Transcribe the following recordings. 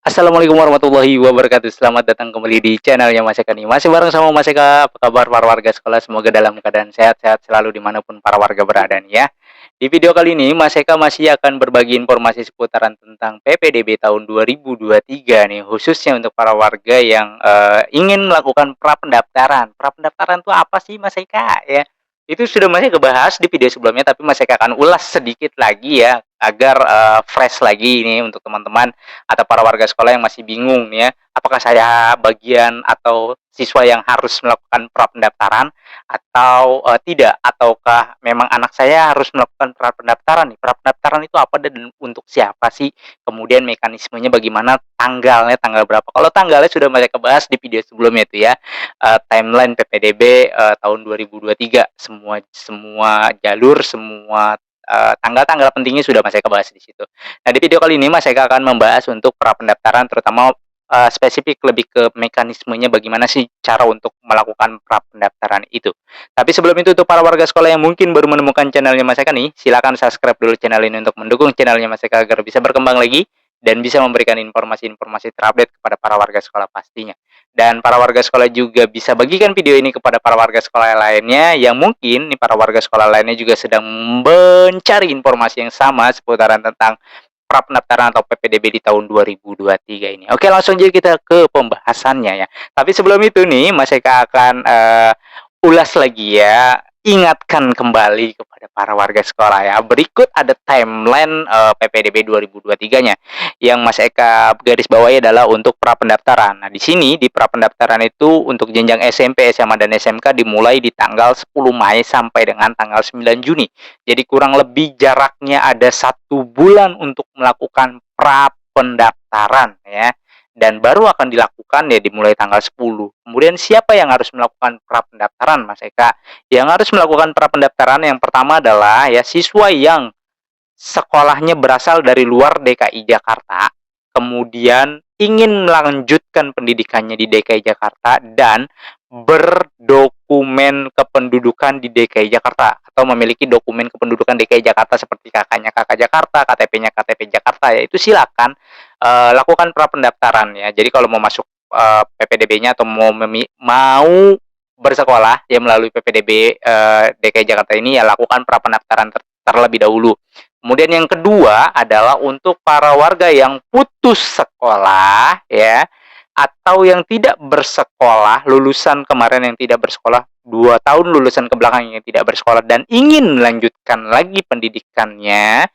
Assalamualaikum warahmatullahi wabarakatuh. Selamat datang kembali di channelnya Mas Eka nih. Masih bareng sama Mas Eka. Apa kabar para warga sekolah? Semoga dalam keadaan sehat-sehat selalu dimanapun para warga berada nih ya. Di video kali ini Mas Eka masih akan berbagi informasi seputaran tentang PPDB tahun 2023 nih, khususnya untuk para warga yang ingin melakukan prapendaftaran. Prapendaftaran itu apa sih Mas Eka ya? Itu sudah Mas Eka bahas di video sebelumnya, tapi Mas Eka akan ulas sedikit lagi ya agar fresh lagi ini untuk teman-teman atau para warga sekolah yang masih bingung nih ya, apakah saya bagian atau siswa yang harus melakukan prapendaftaran atau tidak, ataukah memang anak saya harus melakukan prapendaftaran nih. Prapendaftaran itu apa dan untuk siapa sih? Kemudian mekanismenya bagaimana, tanggalnya tanggal berapa? Kalau tanggalnya sudah mereka bahas di video sebelumnya itu ya. Timeline PPDB tahun 2023, semua semua jalur, semua tanggal-tanggal pentingnya sudah Mas Eka bahas di situ. Nah, di video kali ini Mas Eka akan membahas untuk prapendaftaran, terutama spesifik lebih ke mekanismenya bagaimana sih cara untuk melakukan prapendaftaran itu. Tapi sebelum itu, untuk para warga sekolah yang mungkin baru menemukan channelnya Mas Eka nih, silakan subscribe dulu channel ini untuk mendukung channelnya Mas Eka agar bisa berkembang lagi dan bisa memberikan informasi-informasi terupdate kepada para warga sekolah pastinya. Dan para warga sekolah juga bisa bagikan video ini kepada para warga sekolah lainnya yang mungkin nih para warga sekolah lainnya juga sedang mencari informasi yang sama seputaran tentang prapendaftaran atau PPDB di tahun 2023 ini. Oke, langsung aja kita ke pembahasannya ya. Tapi sebelum itu nih, Mas Eka akan ulas lagi ya, ingatkan kembali kepada para warga sekolah ya. Berikut ada timeline PPDB 2023-nya. Yang Mas Eka garis bawahi adalah untuk prapendaftaran. Nah, di sini di prapendaftaran itu untuk jenjang SMP, SMA dan SMK dimulai di tanggal 10 Mei sampai dengan tanggal 9 Juni. Jadi kurang lebih jaraknya ada 1 bulan untuk melakukan prapendaftaran ya, dan baru akan dilakukan ya dimulai tanggal 10. Kemudian siapa yang harus melakukan prapendaftaran Mas Eka? Yang harus melakukan prapendaftaran yang pertama adalah ya siswa yang sekolahnya berasal dari luar DKI Jakarta, kemudian ingin melanjutkan pendidikannya di DKI Jakarta dan berdokumen kependudukan di DKI Jakarta atau memiliki dokumen kependudukan DKI Jakarta seperti kakaknya kakak Jakarta, KTP-nya KTP Jakarta ya, itu silakan lakukan prapendaftaran ya. Jadi kalau mau masuk PPDB-nya atau mau bersekolah ya melalui PPDB DKI Jakarta ini ya, lakukan prapendaftaran terlebih dahulu. Kemudian yang kedua adalah untuk para warga yang putus sekolah ya, atau yang tidak bersekolah, lulusan kemarin yang tidak bersekolah, 2 tahun lulusan ke belakang yang tidak bersekolah dan ingin melanjutkan lagi pendidikannya,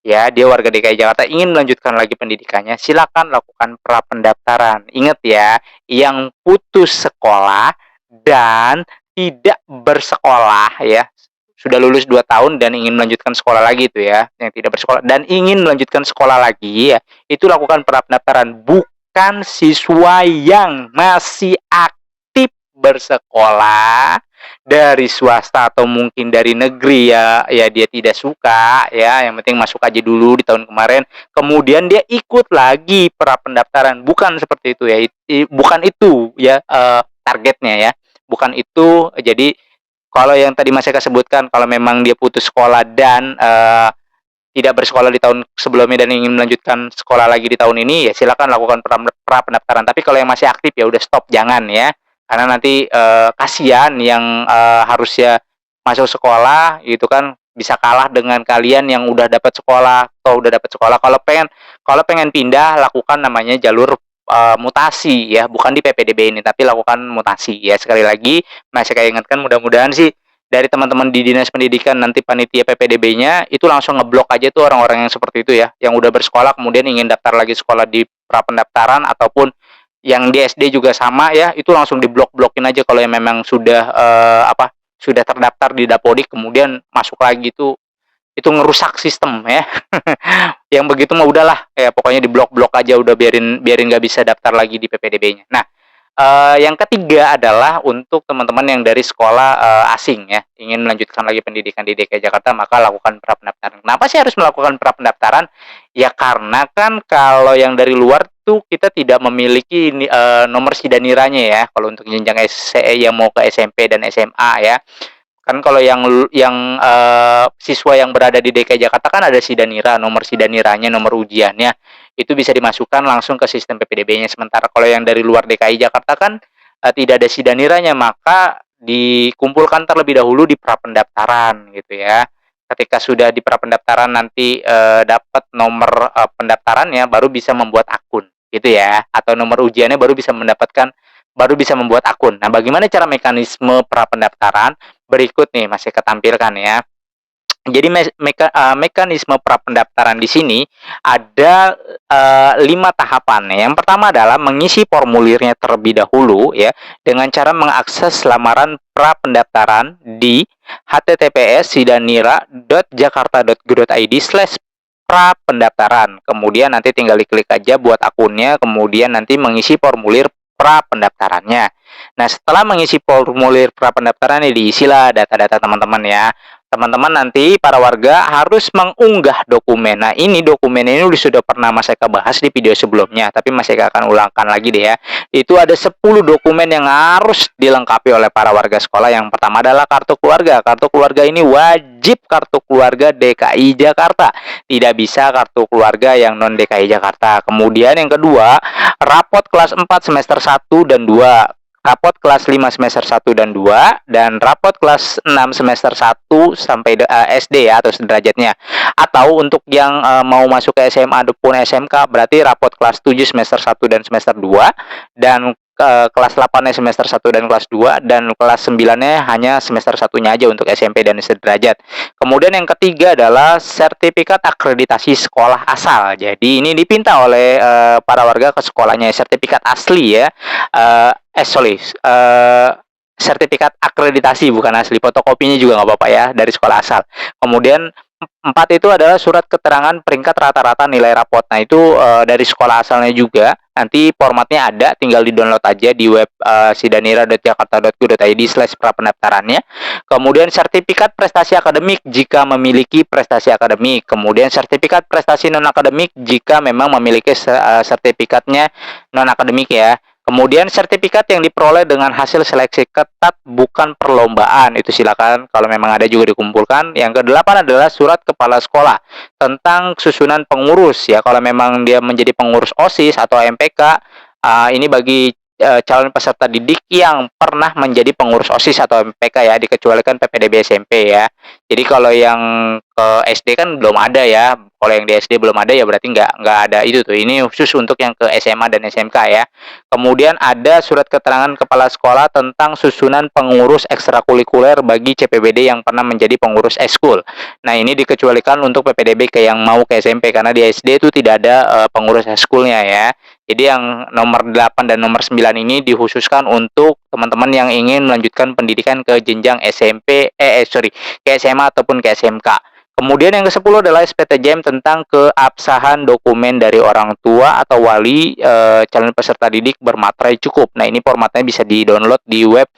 ya dia warga DKI Jakarta ingin melanjutkan lagi pendidikannya, silakan lakukan prapendaftaran. Ingat ya, yang putus sekolah dan tidak bersekolah ya, sudah lulus 2 tahun dan ingin melanjutkan sekolah lagi itu ya, yang tidak bersekolah dan ingin melanjutkan sekolah lagi ya, itu lakukan prapendaftaran. Bukan siswa yang masih aktif bersekolah dari swasta atau mungkin dari negeri ya, ya dia tidak suka ya, yang penting masuk aja dulu di tahun kemarin, kemudian dia ikut lagi prapendaftaran. Bukan seperti itu ya, bukan itu ya targetnya ya, bukan itu. Jadi kalau yang tadi Mas Eka sebutkan, kalau memang dia putus sekolah dan tidak bersekolah di tahun sebelumnya dan ingin melanjutkan sekolah lagi di tahun ini, ya silakan lakukan prapendaftaran. Tapi kalau yang masih aktif ya udah stop, jangan ya. Karena nanti kasihan yang harusnya masuk sekolah itu kan bisa kalah dengan kalian yang udah dapat sekolah atau udah dapat sekolah. Kalau pengen pindah, lakukan namanya jalur mutasi ya, bukan di PPDB ini tapi lakukan mutasi ya. Sekali lagi Mas saya ingatkan, mudah-mudahan sih dari teman-teman di Dinas Pendidikan nanti panitia PPDB-nya itu langsung ngeblok aja tuh orang-orang yang seperti itu ya, yang udah bersekolah kemudian ingin daftar lagi sekolah di prapendaftaran, ataupun yang di SD juga sama ya, itu langsung diblok-blokin aja kalau yang memang sudah sudah terdaftar di Dapodik kemudian masuk lagi itu ngerusak sistem ya. Yang begitu mah udahlah ya, pokoknya diblok-blok aja, udah biarin biarin nggak bisa daftar lagi di PPDB-nya. Nah, yang ketiga adalah untuk teman-teman yang dari sekolah asing ya, ingin melanjutkan lagi pendidikan di DKI Jakarta, maka lakukan prapendaftaran. Kenapa sih harus melakukan prapendaftaran? Ya karena kan kalau yang dari luar tuh kita tidak memiliki nomor SIDA niranya ya, kalau untuk jenjang SCE yang mau ke SMP dan SMA ya. Kan kalau siswa yang berada di DKI Jakarta kan ada Sidanira, nomor Sidaniranya, nomor ujiannya, itu bisa dimasukkan langsung ke sistem PPDB-nya. Sementara kalau yang dari luar DKI Jakarta kan tidak ada Sidaniranya, maka dikumpulkan terlebih dahulu di prapendaftaran gitu ya. Ketika sudah di prapendaftaran nanti dapat nomor pendaftarannya, baru bisa membuat akun gitu ya, atau nomor ujiannya baru bisa membuat akun. Nah, bagaimana cara mekanisme prapendaftaran? Berikut nih masih ketampilkan ya. Jadi mekanisme prapendaftaran di sini ada 5 tahapan. Yang pertama adalah mengisi formulirnya terlebih dahulu ya, dengan cara mengakses lamaran prapendaftaran di https://sidanira.jakarta.go.id/prapendaftaran. Kemudian nanti tinggal diklik aja buat akunnya, kemudian nanti mengisi formulir prapendaftarannya. Nah, setelah mengisi formulir prapendaftaran ini diisilah data-data teman-teman ya. Teman-teman nanti para warga harus mengunggah dokumen. Nah, ini dokumen ini sudah pernah Mas Eka bahas di video sebelumnya, tapi Mas Eka akan ulangkan lagi deh ya. Itu ada 10 dokumen yang harus dilengkapi oleh para warga sekolah. Yang pertama adalah kartu keluarga. Kartu keluarga ini wajib kartu keluarga DKI Jakarta. Tidak bisa kartu keluarga yang non DKI Jakarta. Kemudian yang kedua, rapot kelas 4 semester 1 dan 2. Rapot kelas 5 semester 1 dan 2, dan rapot kelas 6 semester 1 sampai SD ya, atau sederajatnya. Atau untuk yang mau masuk ke SMA ataupun SMK, berarti rapot kelas 7 semester 1 dan semester 2, dan kelas 8-nya semester 1 dan kelas 2, dan kelas 9-nya hanya semester 1-nya aja untuk SMP dan sederajat. Kemudian yang ketiga adalah sertifikat akreditasi sekolah asal. Jadi ini dipinta oleh para warga ke sekolahnya sertifikat asli ya. Sertifikat akreditasi, bukan asli. Fotokopinya juga nggak apa-apa ya, dari sekolah asal. Kemudian 4 itu adalah surat keterangan peringkat rata-rata nilai rapot. Nah, itu dari sekolah asalnya juga. Nanti formatnya ada, tinggal di-download aja di web sidanira.jakarta.go.id/prapendaftarannya. Kemudian sertifikat prestasi akademik jika memiliki prestasi akademik. Kemudian sertifikat prestasi non-akademik jika memang memiliki sertifikatnya non-akademik ya. Kemudian sertifikat yang diperoleh dengan hasil seleksi ketat bukan perlombaan. Itu silakan kalau memang ada juga dikumpulkan. Yang kedelapan adalah surat kepala sekolah tentang susunan pengurus ya. Kalau memang dia menjadi pengurus OSIS atau MPK, ini bagi calon peserta didik yang pernah menjadi pengurus OSIS atau MPK ya, dikecualikan PPDB SMP ya. Jadi kalau yang ke SD kan belum ada ya. Kalau yang di SD belum ada ya berarti nggak ada itu tuh. Ini khusus untuk yang ke SMA dan SMK ya. Kemudian ada surat keterangan kepala sekolah tentang susunan pengurus ekstrakurikuler bagi CPBD yang pernah menjadi pengurus ekskul. Nah, ini dikecualikan untuk PPDB ke yang mau ke SMP karena di SD itu tidak ada pengurus ekskulnya ya. Jadi yang nomor 8 dan nomor 9 ini dikhususkan untuk teman-teman yang ingin melanjutkan pendidikan ke jenjang ke SMA ataupun ke SMK. Kemudian yang ke-10 adalah SPTJM tentang keabsahan dokumen dari orang tua atau wali calon peserta didik bermaterai cukup. Nah, ini formatnya bisa di-download di web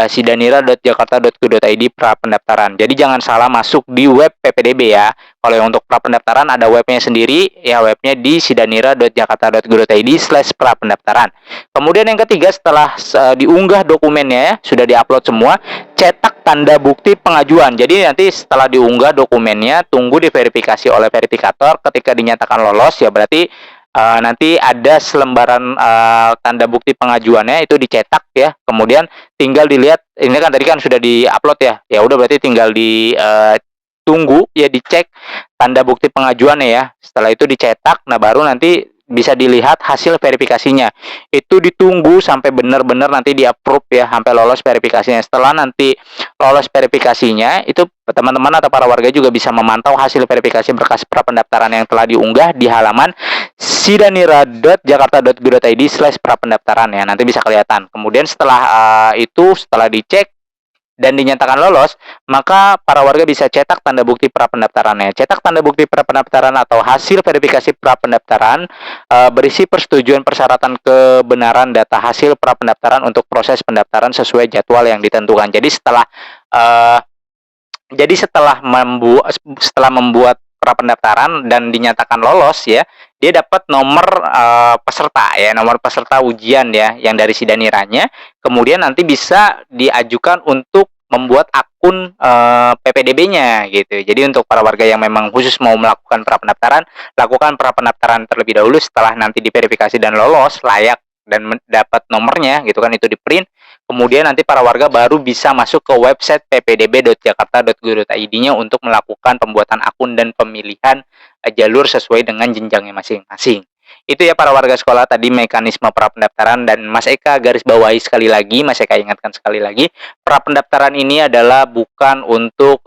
sidanira.jakarta.go.id prapendaftaran. Jadi jangan salah masuk di web PPDB ya. Kalau yang untuk prapendaftaran ada webnya sendiri, ya webnya di sidanira.jakarta.go.id/prapendaftaran. Kemudian yang ketiga, setelah diunggah dokumennya ya, sudah diupload semua, cetak tanda bukti pengajuan. Jadi nanti setelah diunggah dokumennya, tunggu diverifikasi oleh verifikator. Ketika dinyatakan lolos ya berarti nanti ada selembaran tanda bukti pengajuannya itu dicetak ya. Kemudian tinggal dilihat, ini kan tadi kan sudah diupload ya. Ya udah berarti tinggal tunggu ya, dicek tanda bukti pengajuannya ya. Setelah itu dicetak, nah baru nanti bisa dilihat hasil verifikasinya. Itu ditunggu sampai benar-benar nanti di-approve ya, sampai lolos verifikasinya. Setelah nanti lolos verifikasinya, itu teman-teman atau para warga juga bisa memantau hasil verifikasi berkas prapendaftaran yang telah diunggah di halaman sidanira.jakarta.go.id/prapendaftaran ya. Nanti bisa kelihatan. Kemudian setelah setelah dicek dan dinyatakan lolos, maka para warga bisa cetak tanda bukti prapendaftarannya. Cetak tanda bukti prapendaftaran atau hasil verifikasi prapendaftaran berisi persetujuan persyaratan kebenaran data hasil prapendaftaran untuk proses pendaftaran sesuai jadwal yang ditentukan. Jadi setelah membuat prapendaftaran dan dinyatakan lolos ya, dia dapat nomor peserta ya, nomor peserta ujian ya, yang dari Sidaniranya. Kemudian nanti bisa diajukan untuk membuat akun PPDB-nya gitu. Jadi untuk para warga yang memang khusus mau melakukan prapendaftaran, lakukan prapendaftaran terlebih dahulu. Setelah nanti diverifikasi dan lolos, layak dan dapat nomornya gitu kan, itu di-print. Kemudian nanti para warga baru bisa masuk ke website ppdb.jakarta.go.id-nya untuk melakukan pembuatan akun dan pemilihan jalur sesuai dengan jenjangnya masing-masing. Itu ya para warga sekolah, tadi mekanisme prapendaftaran. Dan Mas Eka garis bawahi sekali lagi, Mas Eka ingatkan sekali lagi, prapendaftaran ini adalah bukan untuk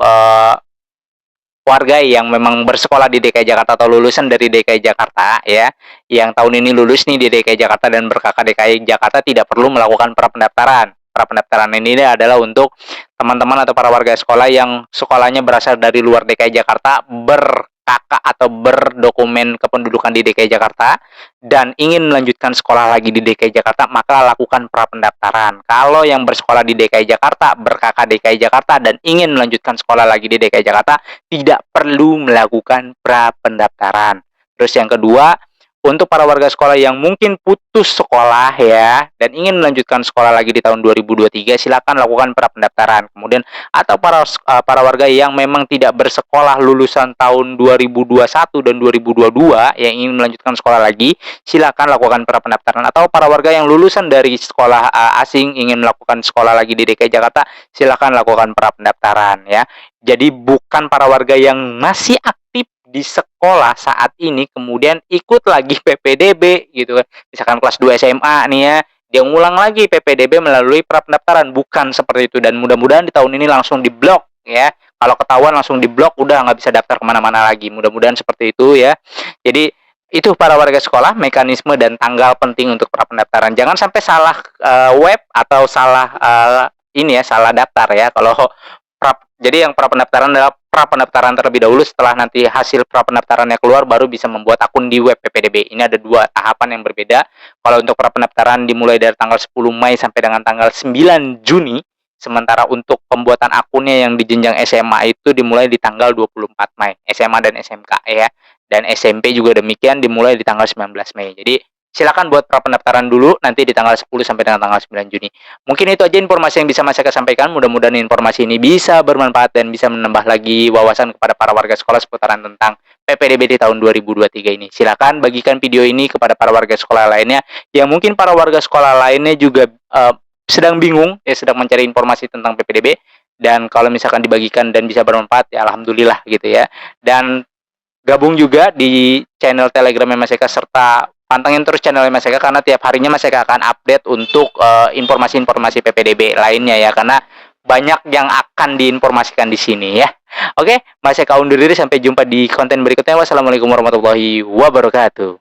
warga yang memang bersekolah di DKI Jakarta atau lulusan dari DKI Jakarta ya, yang tahun ini lulus nih di DKI Jakarta dan berkakak DKI Jakarta, tidak perlu melakukan prapendaftaran. Prapendaftaran ini adalah untuk teman-teman atau para warga sekolah yang sekolahnya berasal dari luar DKI Jakarta, berkakak atau berdokumen kependudukan di DKI Jakarta dan ingin melanjutkan sekolah lagi di DKI Jakarta, maka lakukan prapendaftaran. Kalau yang bersekolah di DKI Jakarta, berkakak DKI Jakarta dan ingin melanjutkan sekolah lagi di DKI Jakarta, tidak perlu melakukan prapendaftaran. Terus yang kedua, untuk para warga sekolah yang mungkin putus sekolah ya dan ingin melanjutkan sekolah lagi di tahun 2023, silakan lakukan prapendaftaran. Kemudian atau para warga yang memang tidak bersekolah lulusan tahun 2021 dan 2022 yang ingin melanjutkan sekolah lagi, silakan lakukan prapendaftaran. Atau para warga yang lulusan dari sekolah asing ingin melakukan sekolah lagi di DKI Jakarta, silakan lakukan prapendaftaran ya. Jadi bukan para warga yang masih aktif di sekolah saat ini kemudian ikut lagi PPDB gitu kan. Misalkan kelas 2 SMA nih ya, dia ngulang lagi PPDB melalui prapendaftaran, bukan seperti itu. Dan mudah-mudahan di tahun ini langsung diblok ya. Kalau ketahuan langsung diblok, udah nggak bisa daftar kemana-mana lagi. Mudah-mudahan seperti itu ya. Jadi itu para warga sekolah, mekanisme dan tanggal penting untuk prapendaftaran. Jangan sampai salah web atau salah ini ya, salah daftar ya. Kalau jadi yang prapendaftaran adalah prapendaftaran terlebih dahulu, setelah nanti hasil prapendaftarannya keluar baru bisa membuat akun di web PPDB. Ini ada dua tahapan yang berbeda. Kalau untuk prapendaftaran dimulai dari tanggal 10 Mei sampai dengan tanggal 9 Juni, sementara untuk pembuatan akunnya yang di jenjang SMA itu dimulai di tanggal 24 Mei, SMA dan SMK ya. Dan SMP juga demikian, dimulai di tanggal 19 Mei. Jadi silakan buat prapendaftaran dulu nanti di tanggal 10 sampai dengan tanggal 9 Juni. Mungkin itu aja informasi yang bisa Mas Eka sampaikan. Mudah-mudahan informasi ini bisa bermanfaat dan bisa menambah lagi wawasan kepada para warga sekolah seputaran tentang PPDB di tahun 2023 ini. Silakan bagikan video ini kepada para warga sekolah lainnya yang mungkin para warga sekolah lainnya juga sedang bingung ya, sedang mencari informasi tentang PPDB. Dan kalau misalkan dibagikan dan bisa bermanfaat ya alhamdulillah gitu ya. Dan gabung juga di channel Telegram Mas Eka, serta pantengin terus channel Mas Eka karena tiap harinya Mas Eka akan update untuk informasi-informasi PPDB lainnya ya, karena banyak yang akan diinformasikan di sini ya. Oke, Mas Eka undur diri, sampai jumpa di konten berikutnya. Wassalamualaikum warahmatullahi wabarakatuh.